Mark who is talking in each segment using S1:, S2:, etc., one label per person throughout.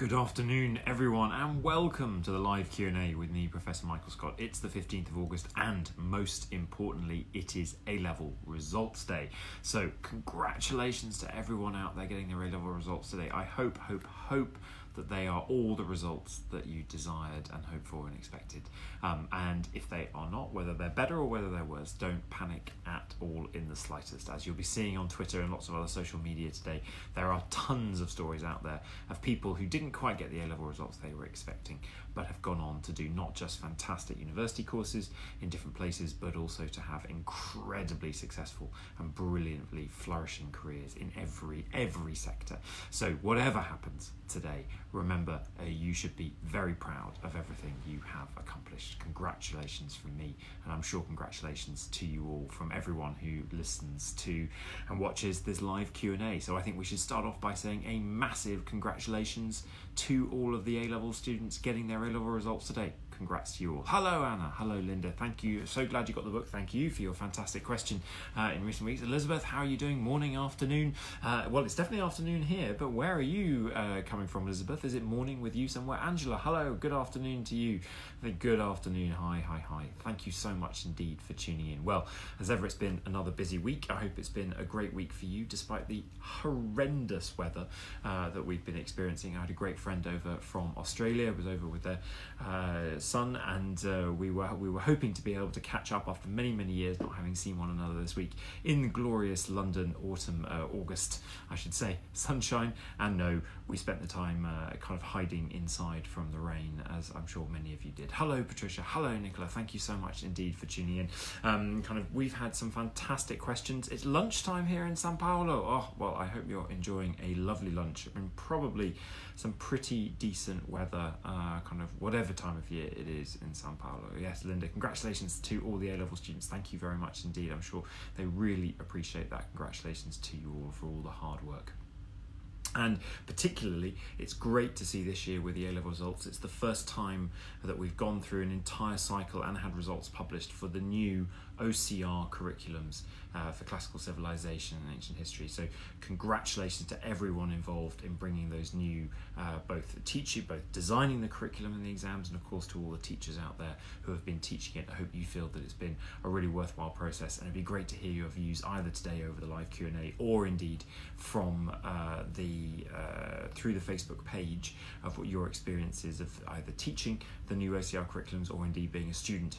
S1: Good afternoon, everyone, and welcome to the live Q&A with me, Professor Michael Scott. It's the 15th of August, and most importantly, it is A-Level Results Day. So congratulations to everyone out there getting their A-Level results today. I hope that they are all the results that you desired and hoped for and expected. And if they are not, whether they're better or whether they're worse, don't panic at all in the slightest. As you'll be seeing on Twitter and lots of other social media today, there are tons of stories out there of people who didn't quite get the A-Level results they were expecting, but have gone on to do not just fantastic university courses in different places, but also to have incredibly successful and brilliantly flourishing careers in every sector. So whatever happens today, remember, you should be very proud of everything you have accomplished. Congratulations from me, and I'm sure congratulations to you all from everyone who listens to and watches this live Q&A. So I think we should start off by saying a massive congratulations to all of the A-Level students getting their A-Level results today. Congrats to you all. Hello, Anna. Hello, Linda. Thank you. So glad you got the book. Thank you for your fantastic question in recent weeks. Elizabeth, how are you doing? Morning, afternoon? Well, it's definitely afternoon here, but where are you coming from, Elizabeth? Is it morning with you somewhere? Angela, hello. Good afternoon to you. Good afternoon. Hi. Thank you so much indeed for tuning in. Well, as ever, it's been another busy week. I hope it's been a great week for you, despite the horrendous weather that we've been experiencing. I had a great friend over from Australia. I was over with their son, and we were hoping to be able to catch up after many years not having seen one another this week in the glorious London autumn, August, I should say, sunshine. And no, we spent the time kind of hiding inside from the rain, as I'm sure many of you did. Hello, Patricia. Hello, Nicola. Thank you so much indeed for tuning in. We've had some fantastic questions. It's lunchtime here in Sao Paulo. Oh, well, I hope you're enjoying a lovely lunch and probably some pretty decent weather, whatever time of year it is in Sao Paulo. Yes, Linda, congratulations to all the A-Level students. Thank you very much indeed. I'm sure they really appreciate that. Congratulations to you all for all the hard work. And particularly, it's great to see this year with the A-Level results. It's the first time that we've gone through an entire cycle and had results published for the new OCR curriculums for classical civilization and ancient history. So congratulations to everyone involved in bringing those new, both designing the curriculum and the exams, and of course to all the teachers out there who have been teaching it. I hope you feel that it's been a really worthwhile process, and it'd be great to hear your views either today over the live Q&A or indeed from through the Facebook page of what your experiences of either teaching the new OCR curriculums or indeed being a student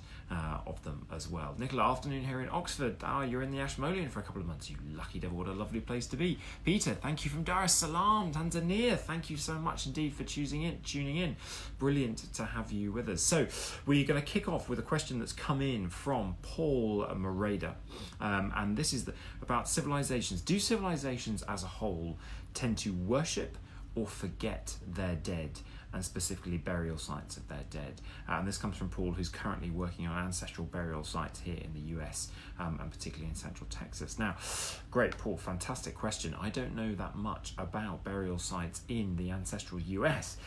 S1: of them as well. Nicola, afternoon here in Oxford. You're in the Ashmolean for a couple of months. You lucky devil, what a lovely place to be. Peter, thank you from Dar es Salaam, Tanzania. Thank you so much indeed for tuning in. Brilliant to have you with us. So we're going to kick off with a question that's come in from Paul Moreda, and this is about civilizations. Do civilizations as a whole tend to worship or forget their dead, and specifically burial sites of their dead? And this comes from Paul, who's currently working on ancestral burial sites here in the US, and particularly in central Texas. Now, great, Paul, fantastic question. I don't know that much about burial sites in the ancestral US,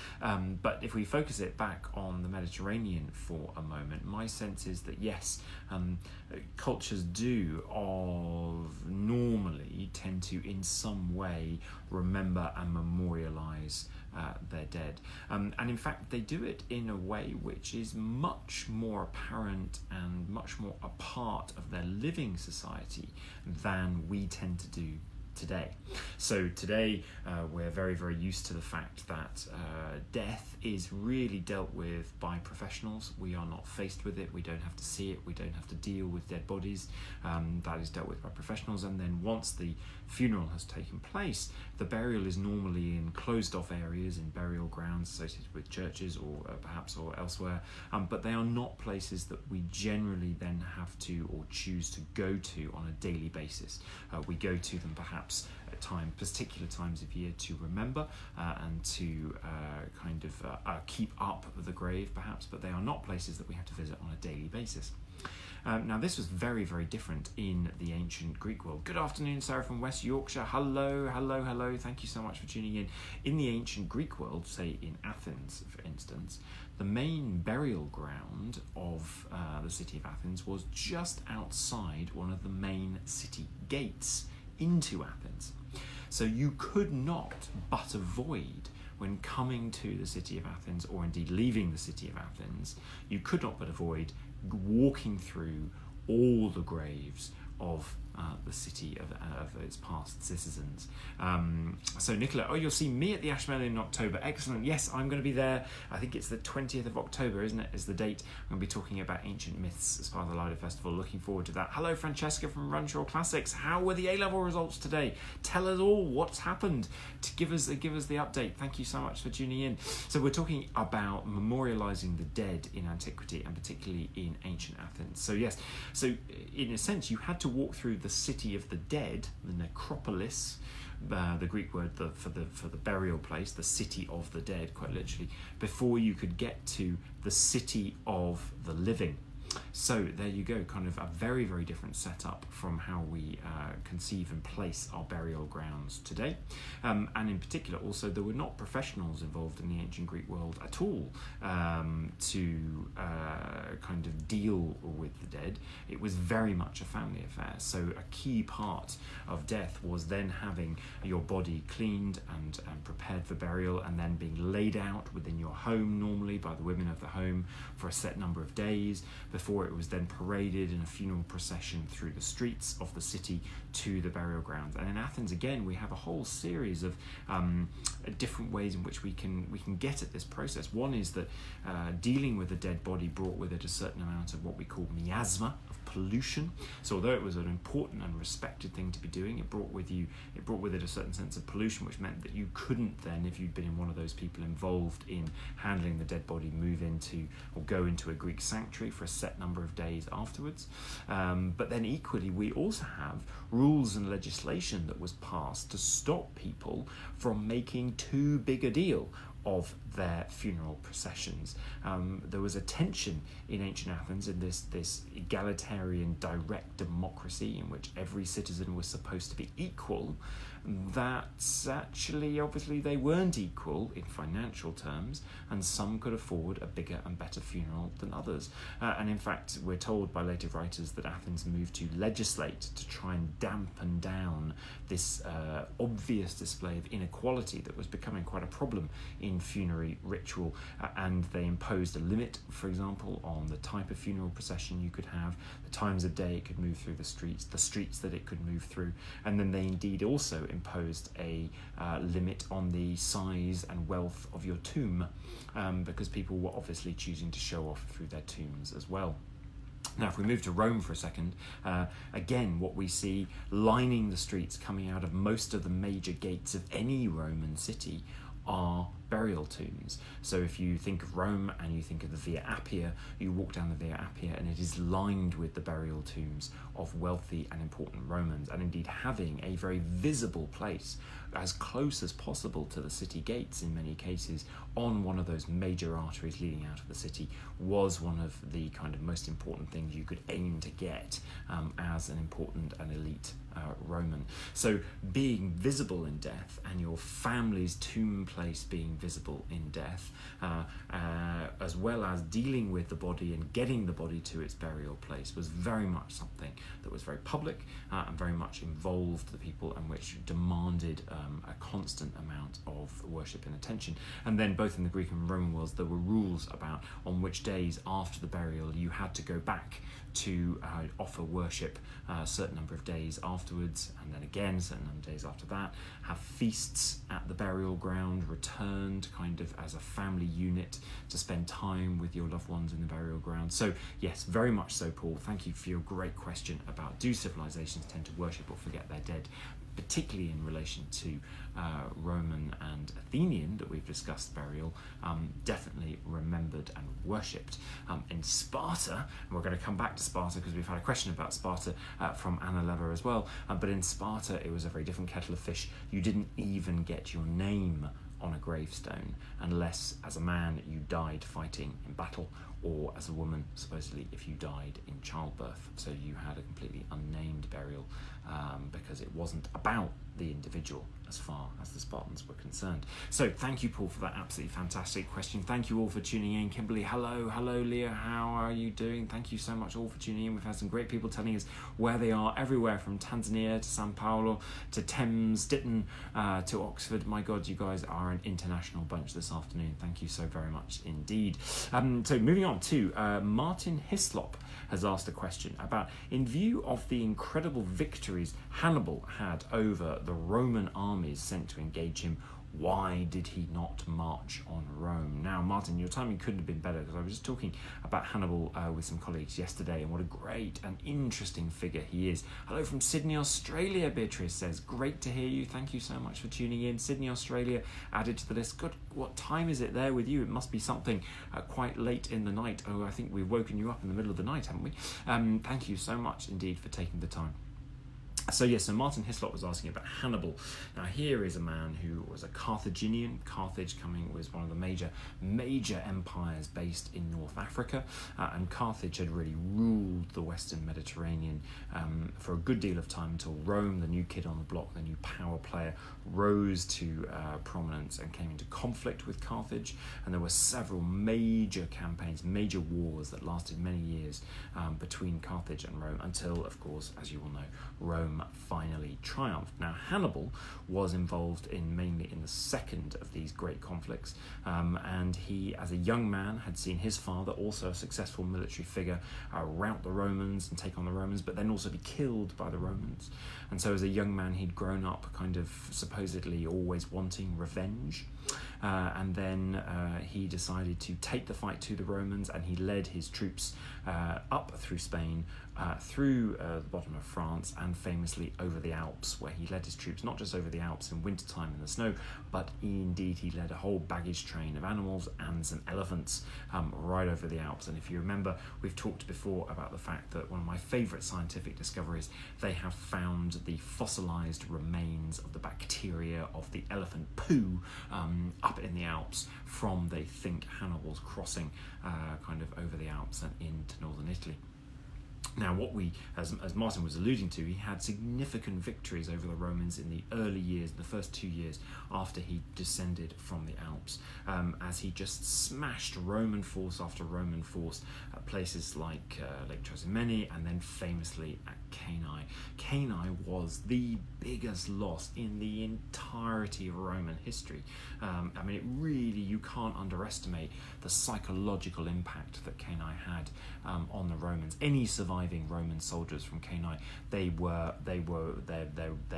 S1: but if we focus it back on the Mediterranean for a moment, my sense is that yes, cultures do normally tend to in some way remember and memorialize their dead, and in fact they do it in a way which is much more apparent and much more a part of their living society than we tend to do today. So today we're very used to the fact that death is really dealt with by professionals. We are not faced with it. We don't have to see it. We don't have to deal with dead bodies. That is dealt with by professionals, and then once the funeral has taken place, the burial is normally in closed off areas, in burial grounds associated with churches or perhaps or elsewhere, but they are not places that we generally then have to or choose to go to on a daily basis. We go to them perhaps at particular times of year to remember and to keep up the grave perhaps, but they are not places that we have to visit on a daily basis. Now, this was very different in the ancient Greek world. Good afternoon, Sarah from West Yorkshire. Hello. Thank you so much for tuning in. In the ancient Greek world, say in Athens, for instance, the main burial ground of the city of Athens was just outside one of the main city gates into Athens. So you could not but avoid when coming to the city of Athens, or indeed leaving the city of Athens, you could not but avoid walking through all the graves of the city of its past citizens. So Nicola, you'll see me at the Ashmele in October. Excellent. Yes, I'm going to be there. I think it's the 20th of October, isn't it, is the date. I'm going to be talking about ancient myths as part of the Lido Festival. Looking forward to that. Hello, Francesca from Runshaw Classics. How were the A-level results today? Tell us all what's happened. To give us the update. Thank you so much for tuning in. So we're talking about memorialising the dead in antiquity, and particularly in ancient Athens. So yes, so in a sense, you had to walk through the city of the dead, the necropolis, the Greek word for the burial place, the city of the dead, quite literally, before you could get to the city of the living. So there you go, kind of a very, very different setup from how we conceive and place our burial grounds today. And in particular, also, there were not professionals involved in the ancient Greek world at all to kind of deal with the dead. It was very much a family affair. So a key part of death was then having your body cleaned and prepared for burial, and then being laid out within your home, normally by the women of the home, for a set number of days, before it was then paraded in a funeral procession through the streets of the city to the burial grounds. And in Athens, again, we have a whole series of different ways in which we can get at this process. One is that dealing with a dead body brought with it a certain amount of what we call miasma, of pollution. So although it was an important and respected thing to be doing, it brought with it a certain sense of pollution, which meant that you couldn't then, if you'd been in one of those people involved in handling the dead body, move into or go into a Greek sanctuary for a set number of days afterwards. But then equally, we also have rules and legislation that was passed to stop people from making too big a deal of their funeral processions. There was a tension in ancient Athens in this egalitarian direct democracy in which every citizen was supposed to be equal, that actually, obviously, they weren't equal in financial terms, and some could afford a bigger and better funeral than others. And in fact, we're told by later writers that Athens moved to legislate to try and dampen down this obvious display of inequality that was becoming quite a problem in funerary ritual, and they imposed a limit, for example, on the type of funeral procession you could have, the times of day it could move through the streets that it could move through, and then they indeed also imposed a limit on the size and wealth of your tomb, because people were obviously choosing to show off through their tombs as well. Now, if we move to Rome for a second, again, what we see lining the streets coming out of most of the major gates of any Roman city are burial tombs. So if you think of Rome and you think of the Via Appia, you walk down the Via Appia and it is lined with the burial tombs of wealthy and important Romans, and indeed having a very visible place as close as possible to the city gates in many cases on one of those major arteries leading out of the city was one of the kind of most important things you could aim to get as an important and elite Roman. So being visible in death and your family's tomb place being visible in death, as well as dealing with the body and getting the body to its burial place, was very much something that was very public and very much involved the people, and which demanded a constant amount of worship and attention. And then both in the Greek and Roman worlds, there were rules about on which days after the burial you had to go back to offer worship a certain number of days afterwards, and then again a certain number of days after that, have feasts at the burial ground, returned kind of as a family unit to spend time with your loved ones in the burial ground. So yes, very much so, Paul. Thank you for your great question about do civilizations tend to worship or forget their dead, particularly in relation to Roman and Athenian that we've discussed burial, definitely remembered and worshipped. In Sparta, and we're going to come back to Sparta because we've had a question about Sparta from Anna Lever as well, but in Sparta it was a very different kettle of fish. You didn't even get your name on a gravestone unless as a man you died fighting in battle, or as a woman supposedly if you died in childbirth. So you had a completely unnamed burial because it wasn't about the individual as far as the Spartans were concerned. So thank you, Paul, for that absolutely fantastic question. Thank you all for tuning in. Kimberly, hello, Leah, how are you doing? Thank you so much all for tuning in. We've had some great people telling us where they are everywhere, from Tanzania to Sao Paulo to Thames, Ditton to Oxford. My God, you guys are an international bunch this afternoon. Thank you so very much indeed. So moving on to Martin Hislop has asked a question about, in view of the incredible victories Hannibal had over the Roman armies sent to engage him, why did he not march on Rome? Now, Martin, your timing couldn't have been better, because I was just talking about Hannibal with some colleagues yesterday, and what a great and interesting figure he is. Hello from Sydney, Australia, Beatrice says. Great to hear you. Thank you so much for tuning in. Sydney, Australia, added to the list. Good. What time is it there with you? It must be something quite late in the night. Oh, I think we've woken you up in the middle of the night, haven't we? Thank you so much indeed for taking the time. So yes, so Martin Hislop was asking about Hannibal. Now here is a man who was a Carthaginian. Carthage was one of the major empires based in North Africa, and Carthage had really ruled the Western Mediterranean for a good deal of time, until Rome, the new kid on the block, the new power player, rose to prominence and came into conflict with Carthage. And there were several major campaigns, major wars that lasted many years between Carthage and Rome, until, of course, as you will know, Rome finally triumphed. Now, Hannibal was involved mainly in the second of these great conflicts, and he, as a young man, had seen his father, also a successful military figure, rout the Romans and take on the Romans, but then also be killed by the Romans. And so as a young man, he'd grown up kind of supposedly always wanting revenge. And then he decided to take the fight to the Romans, and he led his troops up through Spain, through the bottom of France, and famously over the Alps, where he led his troops not just over the Alps in wintertime in the snow, but indeed he led a whole baggage train of animals and some elephants right over the Alps. And if you remember, we've talked before about the fact that one of my favourite scientific discoveries, they have found the fossilised remains of the bacteria of the elephant poo up in the Alps from, they think, Hannibal's crossing kind of over the Alps and into northern Italy. Now, what as Martin was alluding to, he had significant victories over the Romans in the early years, the first 2 years after he descended from the Alps, as he just smashed Roman force after Roman force at places like Lake Trasimene, and then famously at Cannae. Cannae was the biggest loss in the entirety of Roman history. I mean, it really, you can't underestimate the psychological impact that Cannae had on the Romans. Any surviving Roman soldiers from Cannae, their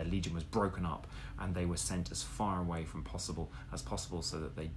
S1: legion was broken up, and they were sent as far away from possible, so that they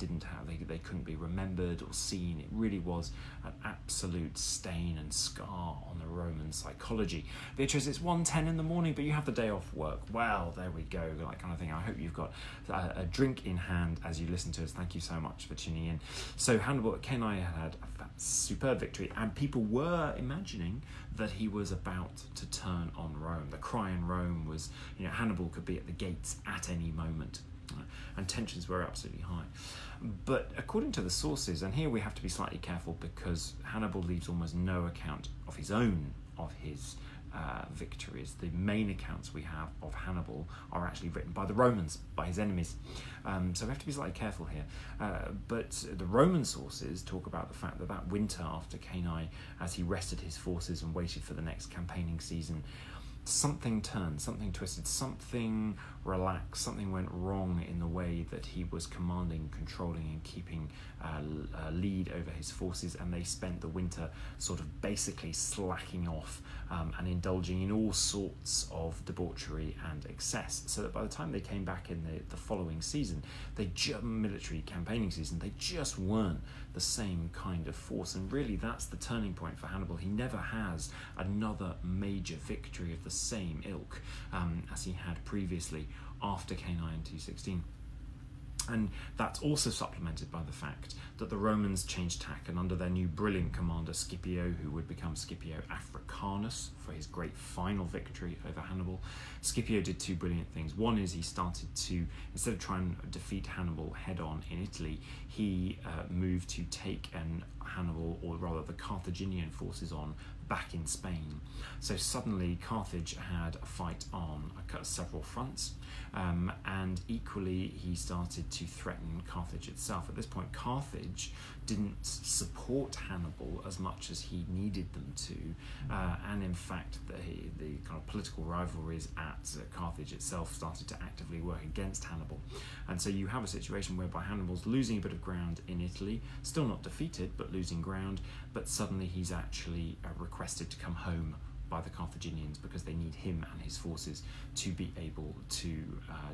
S1: couldn't be remembered or seen. It really was an absolute stain and scar on the Roman psychology. Beatrice, it's 1:10 in the morning, but you have the day off work. Well, there we go, that kind of thing. I hope you've got a drink in hand as you listen to us. Thank you so much for tuning in. So Hannibal at Cannae had a superb victory, and people were imagining that he was about to turn on Rome. The cry in Rome was, Hannibal could be at the gates at any moment, and tensions were absolutely high. But according to the sources, and here we have to be slightly careful, because Hannibal leaves almost no account of his victories. The main accounts we have of Hannibal are actually written by the Romans, by his enemies. So we have to be slightly careful here. But the Roman sources talk about the fact that winter after Cannae, as he rested his forces and waited for the next campaigning season, something turned, something twisted, something relaxed, something went wrong in the way that he was commanding, controlling, and keeping a lead over his forces, and they spent the winter sort of basically slacking off and indulging in all sorts of debauchery and excess, so that by the time they came back in the following season, military campaigning season, they just weren't the same kind of force. And really, that's the turning point for Hannibal. He never has another major victory of the same ilk as he had previously after Cannae in 216. And that's also supplemented by the fact that the Romans changed tack, and under their new brilliant commander Scipio, who would become Scipio Africanus for his great final victory over Hannibal, Scipio did two brilliant things. One is he started to, instead of trying to defeat Hannibal head on in Italy, he moved to take Hannibal, or rather the Carthaginian forces, on back in Spain. So suddenly Carthage had a fight on several fronts, and equally he started to threaten Carthage itself. At this point, Carthage didn't support Hannibal as much as he needed them to, and in fact the kind of political rivalries at Carthage itself started to actively work against Hannibal. And so you have a situation whereby Hannibal's losing a bit of ground in Italy, still not defeated but losing ground, but suddenly he's actually requested to come home by the Carthaginians because they need him and his forces to be able to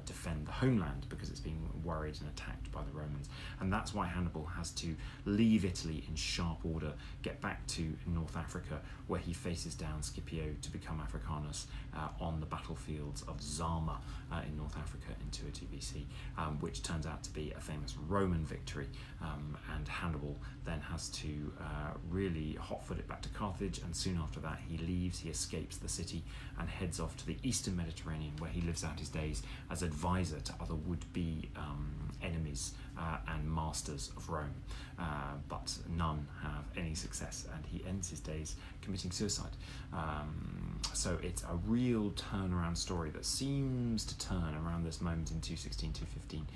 S1: defend the homeland, because it's being worried and attacked by the Romans. And that's why Hannibal has to leave Italy in sharp order, get back to North Africa, where he faces down Scipio to become Africanus on the battlefields of Zama in North Africa in 202 BC, which turns out to be a famous Roman victory. And Hannibal then has to really hotfoot it back to Carthage, and soon after that he leaves. He escapes the city and heads off to the eastern Mediterranean, where he lives out his days as advisor to other would-be enemies and masters of Rome, but none have any success, and he ends his days committing suicide. So it's a real turnaround story that seems to turn around this moment in 216, 215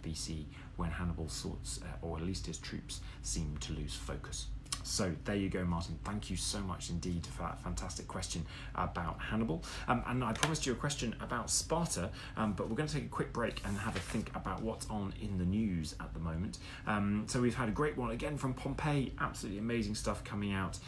S1: BC, when Hannibal sorts, or at least his troops, seem to lose focus. So there you go, Martin. Thank you so much indeed for that fantastic question about Hannibal. And I promised you a question about Sparta, but we're going to take a quick break and have a think about what's on in the news at the moment. So we've had a great one again from Pompeii. Absolutely amazing stuff coming out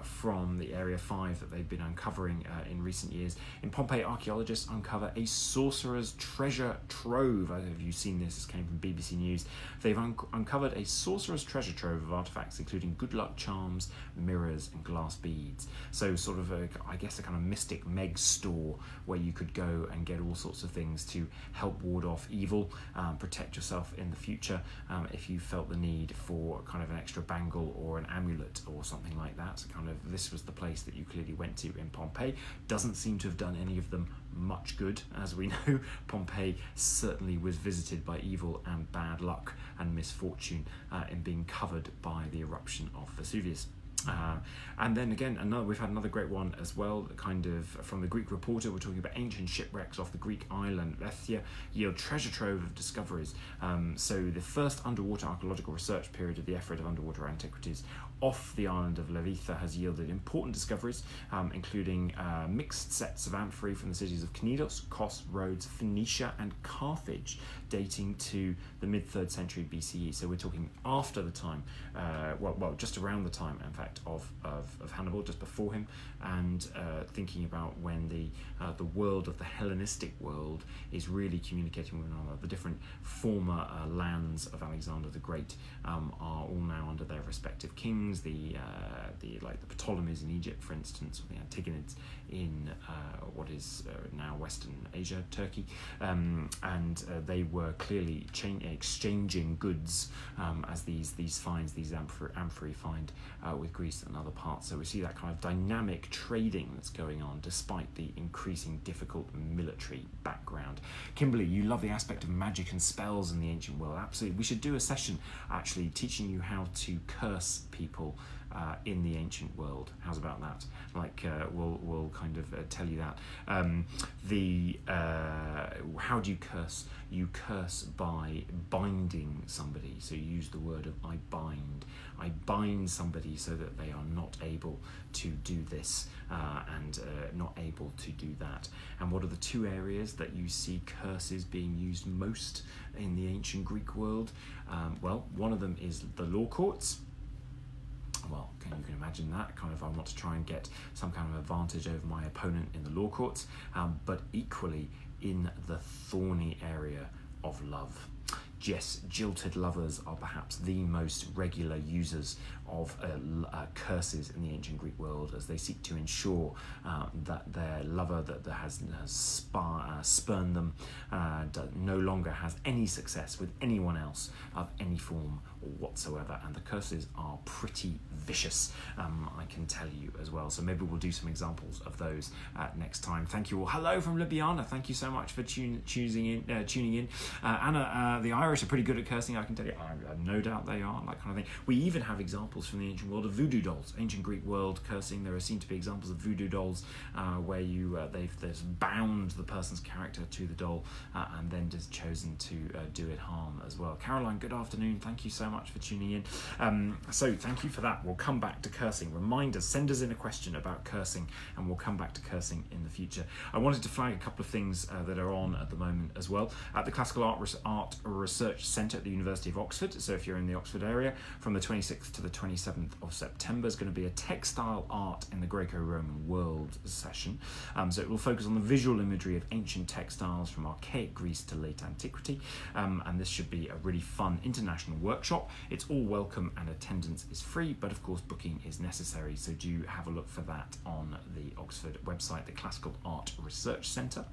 S1: from the Area 5 that they've been uncovering in recent years. In Pompeii, archaeologists uncover a sorcerer's treasure trove. Have you seen this? This came from BBC News. They've uncovered a sorcerer's treasure trove of artifacts, including good luck charms, mirrors, and glass beads. So sort of I guess a kind of mystic meg store where you could go and get all sorts of things to help ward off evil, protect yourself in the future if you felt the need for kind of an extra bangle or an amulet or something like that. Kind of this was the place that you clearly went to in Pompeii. Doesn't seem to have done any of them much good, as we know. Pompeii certainly was visited by evil and bad luck and misfortune in being covered by the eruption of Vesuvius. And then again, we've had another great one as well, kind of from the Greek Reporter. We're talking about ancient shipwrecks off the Greek island Lethia yield treasure trove of discoveries. So the first underwater archaeological research period of the effort of underwater antiquities off the island of Levitha has yielded important discoveries, including mixed sets of amphorae from the cities of Cnidos, Kos, Rhodes, Phoenicia, and Carthage, dating to the mid-3rd century BCE. So we're talking after the time, just around the time, in fact, of Hannibal, just before him, and thinking about when the world of the Hellenistic world is really communicating with one another. The different former lands of Alexander the Great are all now under their respective kings. The Ptolemies in Egypt, for instance, or the Antigonids in what is now Western Asia, Turkey, and they were clearly exchanging goods as these finds, these amphorae find with Greece and other parts. So we see that kind of dynamic trading that's going on despite the increasing difficult military background. Kimberly, you love the aspect of magic and spells in the ancient world. Absolutely. We should do a session actually teaching you how to curse people in the ancient world. How's about that? We'll kind of tell you that. How do you curse? You curse by binding somebody. So you use the word of I bind. I bind somebody so that they are not able to do this and not able to do that. And what are the two areas that you see curses being used most in the ancient Greek world? One of them is the law courts. Well, you can imagine that, kind of I want to try and get some kind of advantage over my opponent in the law courts, but equally in the thorny area of love. Yes, jilted lovers are perhaps the most regular users of curses in the ancient Greek world, as they seek to ensure that their lover that has spurned them no longer has any success with anyone else of any form whatsoever. And the curses are pretty vicious, I can tell you as well. So maybe we'll do some examples of those next time. Thank you all. Hello from Ljubljana. Thank you so much for tuning in. Anna, the Irish Irish are pretty good at cursing, I can tell you. I have no doubt they are, that kind of thing. We even have examples from the ancient world of voodoo dolls, ancient Greek world cursing. There seem to be examples of voodoo dolls where they've bound the person's character to the doll and then just chosen to do it harm as well. Caroline, good afternoon. Thank you so much for tuning in. So thank you for that. We'll come back to cursing. Remind us, send us in a question about cursing, and we'll come back to cursing in the future. I wanted to flag a couple of things that are on at the moment as well. At the Classical Art Research Centre at the University of Oxford, so if you're in the Oxford area, from the 26th to the 27th of September is going to be a textile art in the Greco-Roman world session. So it will focus on the visual imagery of ancient textiles from archaic Greece to late antiquity, and this should be a really fun international workshop. It's all welcome and attendance is free, but of course booking is necessary, so do have a look for that on the Oxford website, the Classical Art Research Centre,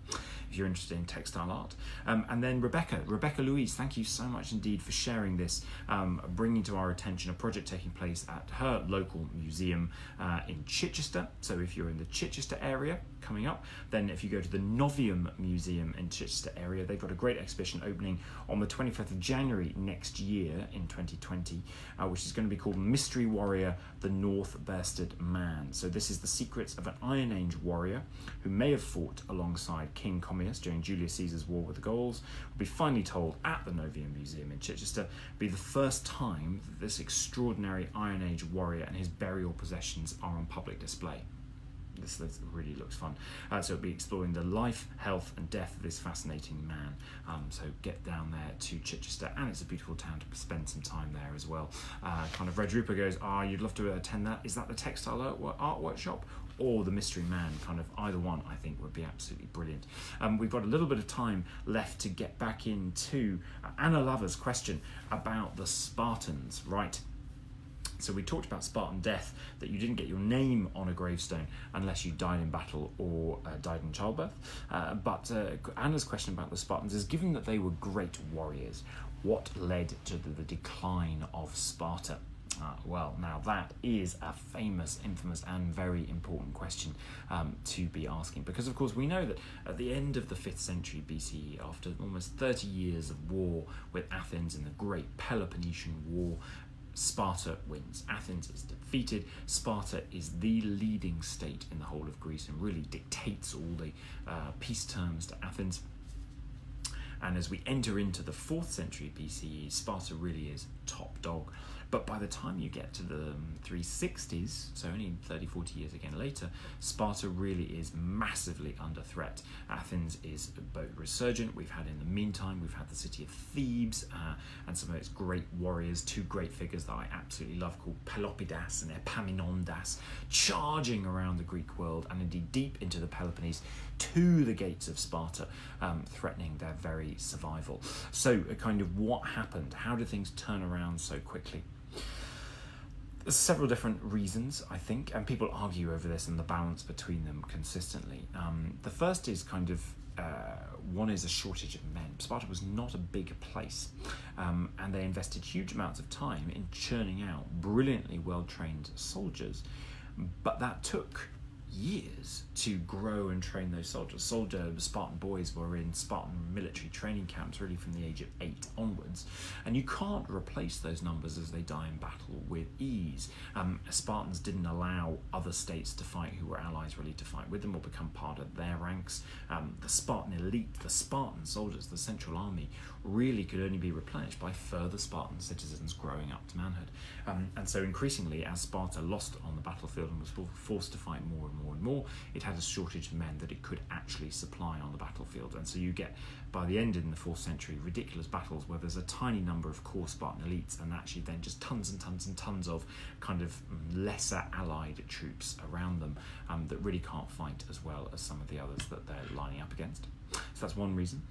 S1: if you're interested in textile art. And then Rebecca Louise, thank you so much indeed for sharing this, bringing to our attention a project taking place at her local museum in Chichester. So if you're in the Chichester area coming up, then if you go to the Novium Museum in Chichester area, they've got a great exhibition opening on the 25th of January next year in 2020, which is going to be called Mystery Warrior, the North-Bested Man. So this is the secrets of an Iron Age warrior who may have fought alongside King Commius during Julius Caesar's war with the Gauls, will be finally told at the Novium Museum in Chichester, be the first time that this extraordinary Iron Age warrior and his burial possessions are on public display. This really looks fun. So it'll be exploring the life, health and death of this fascinating man. So get down there to Chichester, and it's a beautiful town to spend some time there as well. Kind of Red Rooper goes, you'd love to attend that. Is that the textile art workshop or the Mystery Man? Kind of either one I think would be absolutely brilliant. We've got a little bit of time left to get back into Anna Lover's question about the Spartans, right? So we talked about Spartan death, that you didn't get your name on a gravestone unless you died in battle or died in childbirth. But Anna's question about the Spartans is, given that they were great warriors, what led to the decline of Sparta? Well, now that is a famous, infamous and very important question to be asking, because of course we know that at the end of the 5th century BCE, after almost 30 years of war with Athens in the Great Peloponnesian War, Sparta wins. Athens is defeated. Sparta is the leading state in the whole of Greece and really dictates all the peace terms to Athens. And as we enter into the 4th century BCE, Sparta really is top dog. But by the time you get to the 360s, so only 30, 40 years again later, Sparta really is massively under threat. Athens is both resurgent. We've had in the meantime, we've had the city of Thebes and some of its great warriors, two great figures that I absolutely love called Pelopidas and Epaminondas, charging around the Greek world and indeed deep into the Peloponnese to the gates of Sparta, threatening their very survival. So kind of what happened? How did things turn around so quickly? There's several different reasons, I think, and people argue over this and the balance between them consistently. The first is kind of, one is a shortage of men. Sparta was not a big place, and they invested huge amounts of time in churning out brilliantly well-trained soldiers, but that took years to grow and train those soldiers. Spartan boys were in Spartan military training camps really from the age of 8 onwards, and you can't replace those numbers as they die in battle with ease. Spartans didn't allow other states to fight who were allies really to fight with them or become part of their ranks. The Spartan elite, the Spartan soldiers, the central army, really could only be replenished by further Spartan citizens growing up to manhood. And so increasingly, as Sparta lost on the battlefield and was forced to fight more and more, it had a shortage of men that it could actually supply on the battlefield. And so you get, by the end in the 4th century, ridiculous battles where there's a tiny number of core Spartan elites and actually then just tons and tons and tons of kind of lesser allied troops around them that really can't fight as well as some of the others that they're lining up against. So that's one reason.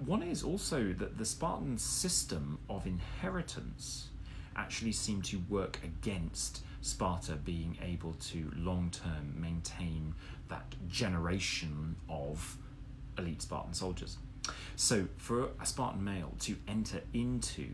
S1: One is also that the Spartan system of inheritance actually seemed to work against Sparta being able to long-term maintain that generation of elite Spartan soldiers. So for a Spartan male to enter into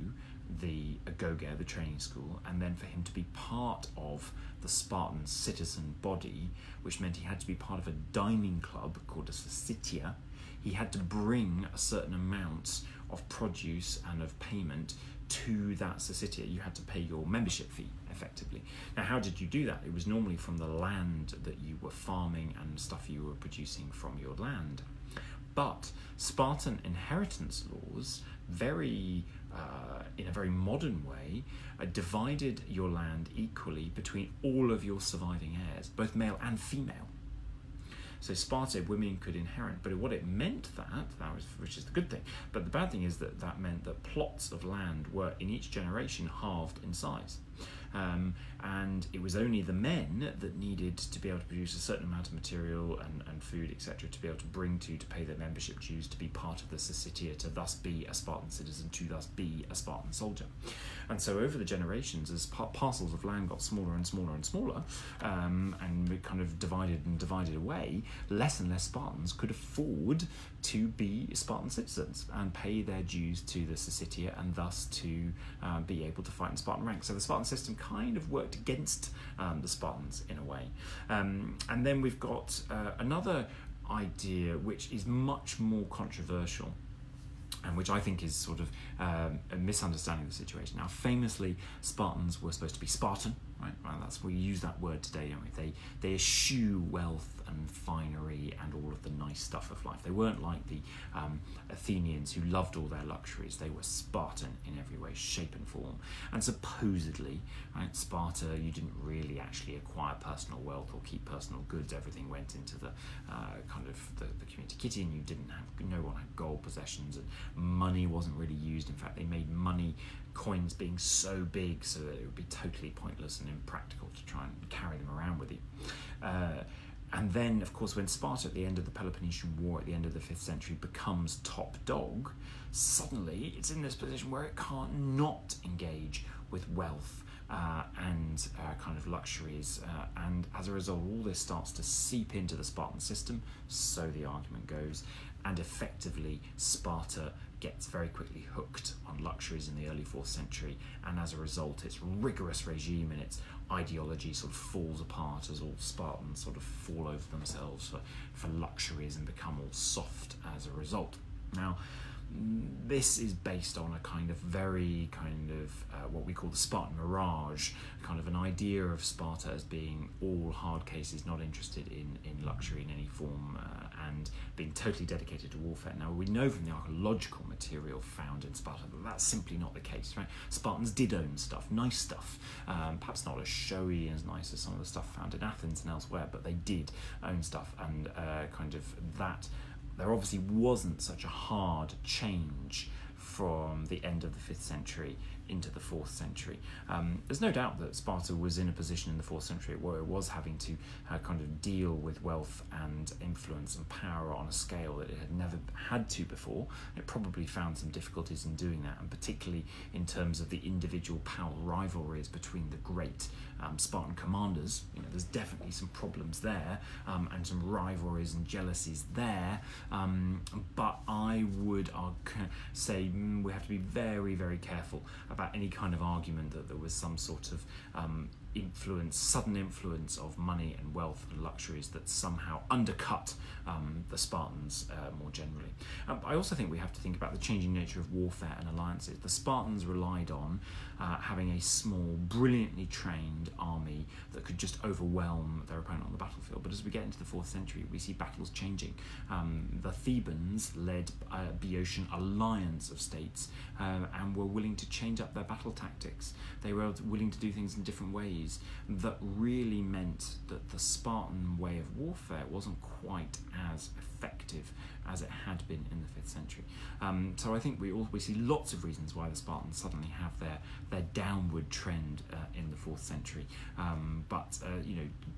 S1: the Agoge, the training school, and then for him to be part of the Spartan citizen body, which meant he had to be part of a dining club called a Syssitia, he had to bring a certain amount of produce and of payment to that society. You had to pay your membership fee, effectively. Now, how did you do that? It was normally from the land that you were farming and stuff you were producing from your land. But Spartan inheritance laws, in a very modern way, divided your land equally between all of your surviving heirs, both male and female. So Sparta, women could inherit, but what it meant which is the good thing, but the bad thing is that meant that plots of land were in each generation halved in size. And it was only the men that needed to be able to produce a certain amount of material and food, etc., to be able to bring to pay their membership dues, to be part of the Syssitia, to thus be a Spartan citizen, to thus be a Spartan soldier. And so over the generations, as parcels of land got smaller and smaller and smaller, and we kind of divided away, less and less Spartans could afford to be Spartan citizens and pay their dues to the Syssitia, and thus to be able to fight in Spartan ranks. So the Spartan system kind of worked against the Spartans in a way. And then we've got another idea which is much more controversial, and which I think is sort of a misunderstanding of the situation. Now, famously, Spartans were supposed to be Spartan, right? Well, we use that word today, don't we? They eschew wealth and finery and all of the nice stuff of life. They weren't like the Athenians, who loved all their luxuries. They were Spartan in every way, shape and form. And supposedly, right, Sparta, you didn't really actually acquire personal wealth or keep personal goods. Everything went into the the community kitty, and no one had gold possessions, and money wasn't really used. In fact, they made money coins being so big so that it would be totally pointless and impractical to try and carry them around with you. And then, of course, when Sparta at the end of the Peloponnesian War, at the end of the 5th century, becomes top dog, suddenly it's in this position where it can't not engage with wealth and kind of luxuries. And as a result, all this starts to seep into the Spartan system, so the argument goes, and effectively Sparta gets very quickly hooked on luxuries in the early 4th century, and as a result its rigorous regime and its ideology sort of falls apart as all Spartans sort of fall over themselves for luxuries and become all soft as a result. Now, this is based on a what we call the Spartan mirage, kind of an idea of Sparta as being all hard cases, not interested in luxury in any form, and being totally dedicated to warfare. Now, we know from the archaeological material found in Sparta that that's simply not the case, right? Spartans did own stuff, nice stuff, perhaps not as showy and as nice as some of the stuff found in Athens and elsewhere, but they did own stuff, and there obviously wasn't such a hard change from the end of the 5th century into the 4th century. There's no doubt that Sparta was in a position in the 4th century where it was having to kind of deal with wealth and influence and power on a scale that it had never had to before. It probably found some difficulties in doing that, and particularly in terms of the individual power rivalries between the great Spartan commanders. There's definitely some problems there, and some rivalries and jealousies there, but I would say we have to be very, very careful about any kind of argument that there was some sort of sudden influence of money and wealth and luxuries that somehow undercut the Spartans more generally. I also think we have to think about the changing nature of warfare and alliances. The Spartans relied on having a small, brilliantly trained army that could just overwhelm their opponent on the battlefield. But as we get into the 4th century, we see battles changing. The Thebans led a Boeotian alliance of states and were willing to change up their battle tactics. They were willing to do things in different ways. That really meant that the Spartan way of warfare wasn't quite as effective as it had been in the 5th century. So I think we see lots of reasons why the Spartans suddenly have their downward trend in the 4th century. But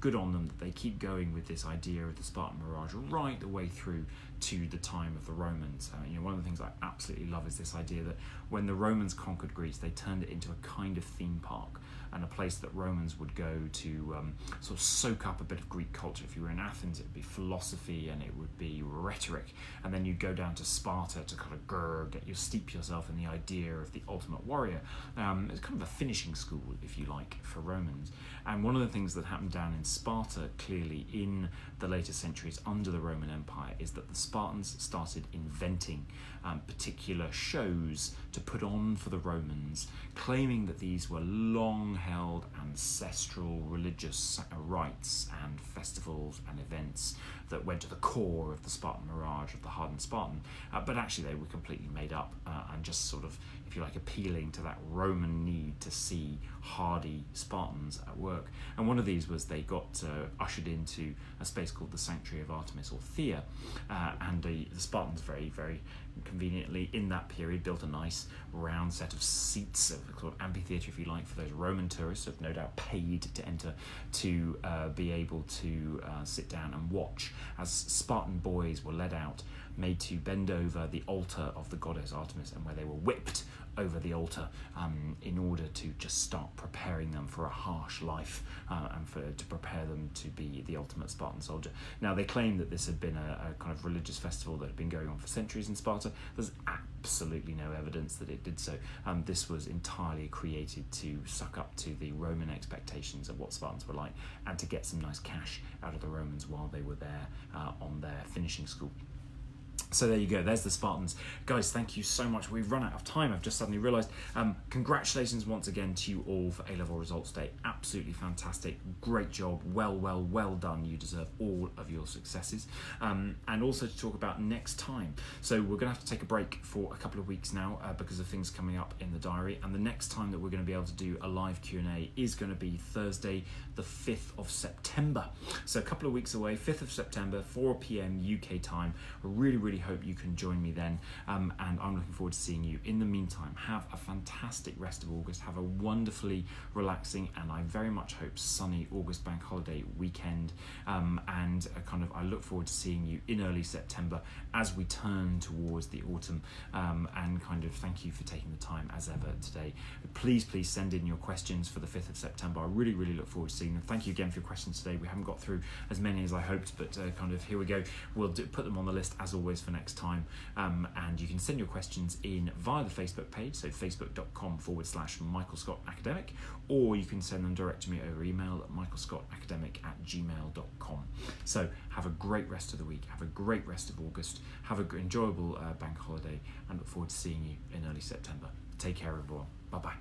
S1: good on them that they keep going with this idea of the Spartan mirage right the way through to the time of the Romans. One of the things I absolutely love is this idea that when the Romans conquered Greece, they turned it into a kind of theme park and a place that Romans Romans would go to sort of soak up a bit of Greek culture. If you were in Athens, it would be philosophy and it would be rhetoric. And then you go down to Sparta to kind of steep yourself in the idea of the ultimate warrior. It's kind of a finishing school, if you like, for Romans. And one of the things that happened down in Sparta, clearly in the later centuries under the Roman Empire, is that the Spartans started inventing particular shows to put on for the Romans, claiming that these were long-held ancestral religious rites and festivals and events that went to the core of the Spartan mirage, of the hardened Spartan, but actually they were completely made up and just sort of, if you like, appealing to that Roman need to see hardy Spartans at work. And one of these was they got ushered into a space called the Sanctuary of Artemis, or Thea, and the Spartans very, very conveniently in that period built a nice round set of seats, a sort of amphitheatre, if you like, for those Roman tourists who have no doubt paid to enter, to be able to sit down and watch as Spartan boys were led out, made to bend over the altar of the goddess Artemis, and where they were whipped over the altar in order to just start preparing them for a harsh life and to prepare them to be the ultimate Spartan soldier. Now, they claim that this had been a kind of religious festival that had been going on for centuries in Sparta. There's absolutely no evidence that it did so. This was entirely created to suck up to the Roman expectations of what Spartans were like and to get some nice cash out of the Romans while they were there on their finishing school. So there you go, there's the Spartans. Guys, thank you so much. We've run out of time, I've just suddenly realised. Congratulations once again to you all for A-Level Results Day. Absolutely fantastic. Great job. Well done. You deserve all of your successes. And also to talk about next time. So we're going to have to take a break for a couple of weeks now because of things coming up in the diary. And the next time that we're going to be able to do a live Q&A is going to be Thursday, the 5th of September. So a couple of weeks away, 5th of September, 4 p.m. UK time. I really hope you can join me then, and I'm looking forward to seeing you. In the meantime, have a fantastic rest of August, have a wonderfully relaxing and I very much hope sunny August bank holiday weekend, and I look forward to seeing you in early September as we turn towards the autumn, and thank you for taking the time as ever today. Please send in your questions for the 5th of September. I really look forward to seeing them. Thank you again for your questions today. We haven't got through as many as I hoped, but here we go. We'll put them on the list as always for next time, and you can send your questions in via the Facebook page, so facebook.com/Michael Scott Academic, or you can send them direct to me over email at michaelscottacademic@gmail.com. So have a great rest of the week, have a great rest of August, have an enjoyable bank holiday, and look forward to seeing you in early September. Take care everyone. Bye bye.